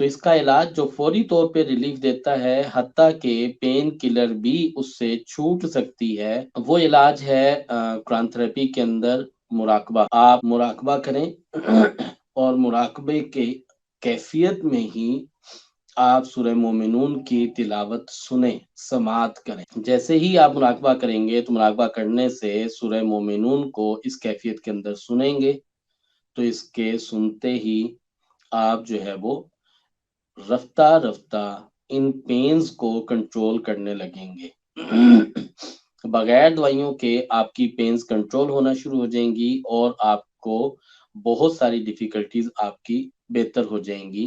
تو اس کا علاج جو فوری طور پہ ریلیف دیتا ہے، حتیٰ کہ پین کلر بھی اس سے چھوٹ سکتی ہے، وہ علاج ہے قرآن تھراپی کے اندر مراقبہ۔ آپ مراقبہ کریں اور مراقبے کے کیفیت میں ہی آپ سورہ مومنون کی تلاوت سنیں، سماعت کریں۔ جیسے ہی آپ مراقبہ کریں گے تو مراقبہ کرنے سے سورہ مومنون کو اس کیفیت کے اندر سنیں گے، تو اس کے سنتے ہی آپ جو ہے وہ رفتہ رفتہ ان پینز کو کنٹرول کرنے لگیں گے۔ بغیر دوائیوں کے آپ کی پینز کنٹرول ہونا شروع ہو جائیں گی اور آپ کو بہت ساری ڈیفیکلٹیز آپ کی بہتر ہو جائیں گی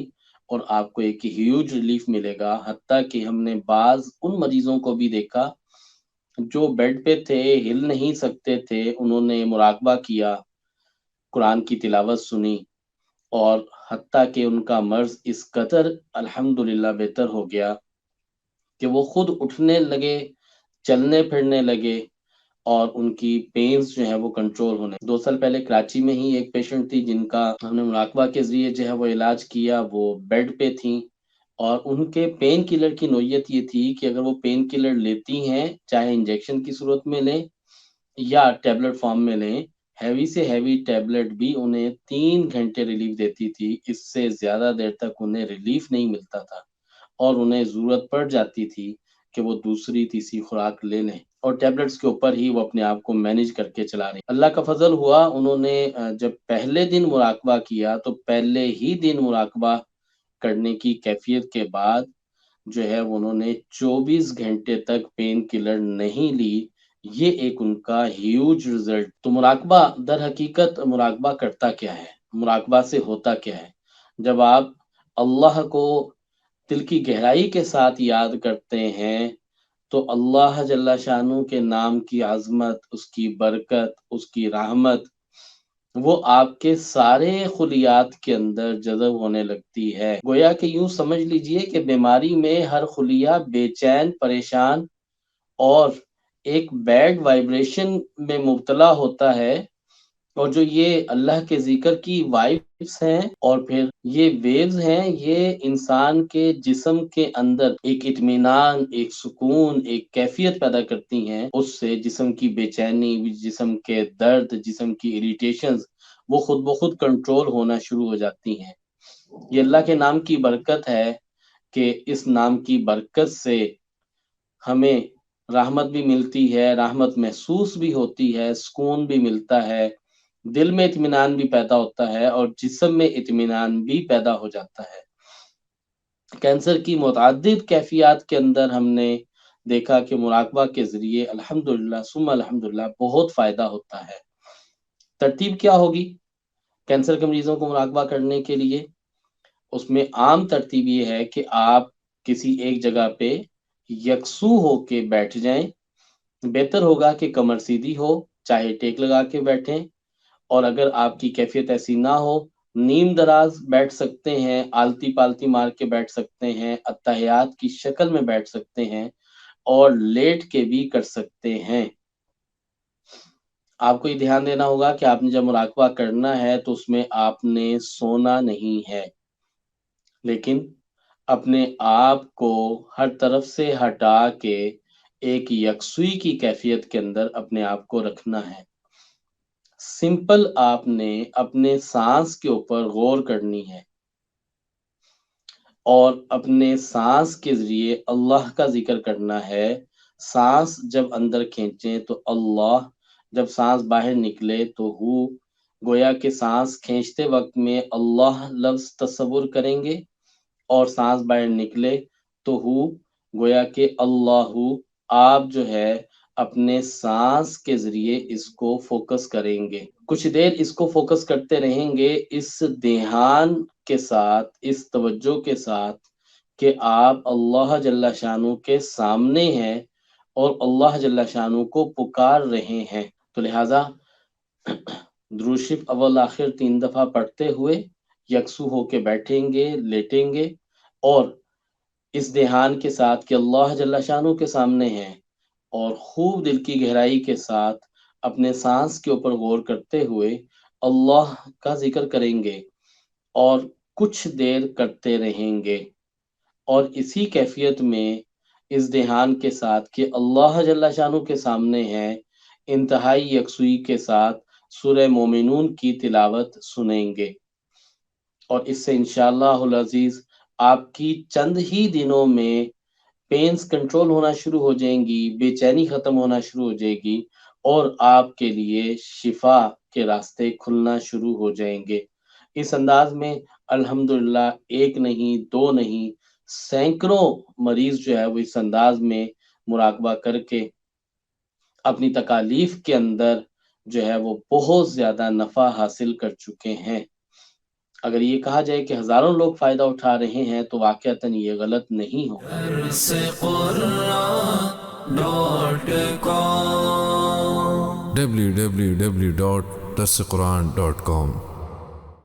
اور آپ کو ایک ہیوج ریلیف ملے گا۔ حتیٰ کہ ہم نے بعض ان مریضوں کو بھی دیکھا جو بیڈ پہ تھے، ہل نہیں سکتے تھے، انہوں نے مراقبہ کیا، قرآن کی تلاوت سنی، اور حتیٰ کہ ان کا مرض اس قدر الحمدللہ بہتر ہو گیا کہ وہ خود اٹھنے لگے، چلنے پھرنے لگے، اور ان کی پینز جو ہے وہ کنٹرول ہونے۔ 2 سال پہلے کراچی میں ہی ایک پیشنٹ تھی جن کا ہم نے مراقبہ کے ذریعے جو ہے وہ علاج کیا، وہ بیڈ پہ تھیں، اور ان کے پین کلر کی نوعیت یہ تھی کہ اگر وہ پین کلر لیتی ہیں، چاہے انجیکشن کی صورت میں لیں یا ٹیبلٹ فارم میں لیں، ہیوی سے ہیوی ٹیبلٹ بھی انہیں 3 گھنٹے ریلیف دیتی تھی، اس سے زیادہ دیر تک انہیں ریلیف نہیں ملتا تھا اور انہیں ضرورت پڑ جاتی تھی کہ وہ دوسری تیسری خوراک لے لیں، اور ٹیبلٹس کے اوپر ہی وہ اپنے آپ کو مینیج کر کے چلا رہے ہیں۔ اللہ کا فضل ہوا، انہوں نے جب پہلے دن مراقبہ کیا تو پہلے ہی دن مراقبہ کرنے کی کیفیت کے بعد جو ہے انہوں نے 24 گھنٹے تک پین کلر نہیں لی۔ یہ ایک ان کا ہیوج رزلٹ۔ تو مراقبہ در حقیقت مراقبہ کرتا کیا ہے؟ مراقبہ سے ہوتا کیا ہے؟ جب آپ اللہ کو دل کی گہرائی کے ساتھ یاد کرتے ہیں تو اللہ جل شانہ کے نام کی عظمت، اس کی برکت، اس کی رحمت، وہ آپ کے سارے خلیات کے اندر جذب ہونے لگتی ہے۔ گویا کہ یوں سمجھ لیجئے کہ بیماری میں ہر خلیہ بے چین، پریشان اور ایک بیڈ وائبریشن میں مبتلا ہوتا ہے، اور جو یہ اللہ کے ذکر کی وائبس ہیں اور پھر یہ ویوز ہیں، یہ انسان کے جسم کے اندر ایک اطمینان، ایک سکون، ایک کیفیت پیدا کرتی ہیں، اس سے جسم کی بے چینی، جسم کے درد، جسم کی اریٹیشنز وہ خود بخود کنٹرول ہونا شروع ہو جاتی ہیں۔ یہ اللہ کے نام کی برکت ہے کہ اس نام کی برکت سے ہمیں رحمت بھی ملتی ہے، رحمت محسوس بھی ہوتی ہے، سکون بھی ملتا ہے، دل میں اطمینان بھی پیدا ہوتا ہے اور جسم میں اطمینان بھی پیدا ہو جاتا ہے۔ کینسر کی متعدد کیفیات کے اندر ہم نے دیکھا کہ مراقبہ کے ذریعے الحمدللہ ثم الحمدللہ بہت فائدہ ہوتا ہے۔ ترتیب کیا ہوگی کینسر کے مریضوں کو مراقبہ کرنے کے لیے؟ اس میں عام ترتیب یہ ہے کہ آپ کسی ایک جگہ پہ یکسو ہو کے بیٹھ جائیں۔ بہتر ہوگا کہ کمر سیدھی ہو، چاہے ٹیک لگا کے بیٹھیں، اور اگر آپ کی کیفیت ایسی نہ ہو، نیم دراز بیٹھ سکتے ہیں، آلتی پالتی مار کے بیٹھ سکتے ہیں، اتحیات کی شکل میں بیٹھ سکتے ہیں، اور لیٹ کے بھی کر سکتے ہیں۔ آپ کو یہ دھیان دینا ہوگا کہ آپ نے جب مراقبہ کرنا ہے تو اس میں آپ نے سونا نہیں ہے، لیکن اپنے آپ کو ہر طرف سے ہٹا کے ایک یکسوئی کی کیفیت کے اندر اپنے آپ کو رکھنا ہے۔ سمپل آپ نے اپنے سانس کے اوپر غور کرنی ہے اور اپنے سانس کے ذریعے اللہ کا ذکر کرنا ہے۔ سانس جب اندر کھینچیں تو اللہ، جب سانس باہر نکلے تو ہو، گویا کہ سانس کھینچتے وقت میں اللہ لفظ تصور کریں گے، اور سانس باہر نکلے تو ہو، گویا کہ اللہ، آپ جو ہے اپنے سانس کے ذریعے اس کو فوکس کریں گے۔ کچھ دیر اس کو فوکس کرتے رہیں گے، اس دھیان کے ساتھ، اس توجہ کے ساتھ کہ آپ اللہ جل شانہ کے سامنے ہیں اور اللہ جل شانہ کو پکار رہے ہیں۔ تو لہٰذا درود شریف اول آخر 3 دفعہ پڑھتے ہوئے یکسو ہو کے بیٹھیں گے، لیٹیں گے، اور اس دھیان کے ساتھ کہ اللہ جل شانہ کے سامنے ہیں، اور خوب دل کی گہرائی کے ساتھ اپنے سانس کے اوپر غور کرتے ہوئے اللہ کا ذکر کریں گے، اور کچھ دیر کرتے رہیں گے، اور اسی کیفیت میں اس دھیان کے ساتھ کہ اللہ جل شانہ کے سامنے ہے، انتہائی یکسوئی کے ساتھ سورہ مومنون کی تلاوت سنیں گے، اور اس سے انشاءاللہ العزیز آپ کی چند ہی دنوں میں پینز کنٹرول ہونا شروع ہو جائیں گی، بے چینی ختم ہونا شروع ہو جائے گی، اور آپ کے لیے شفا کے راستے کھلنا شروع ہو جائیں گے۔ اس انداز میں الحمدللہ ایک نہیں، دو نہیں، سینکڑوں مریض جو ہے وہ اس انداز میں مراقبہ کر کے اپنی تکالیف کے اندر جو ہے وہ بہت زیادہ نفع حاصل کر چکے ہیں۔ اگر یہ کہا جائے کہ ہزاروں لوگ فائدہ اٹھا رہے ہیں تو واقعتاً یہ غلط نہیں ہوگا۔ www.darsequran.com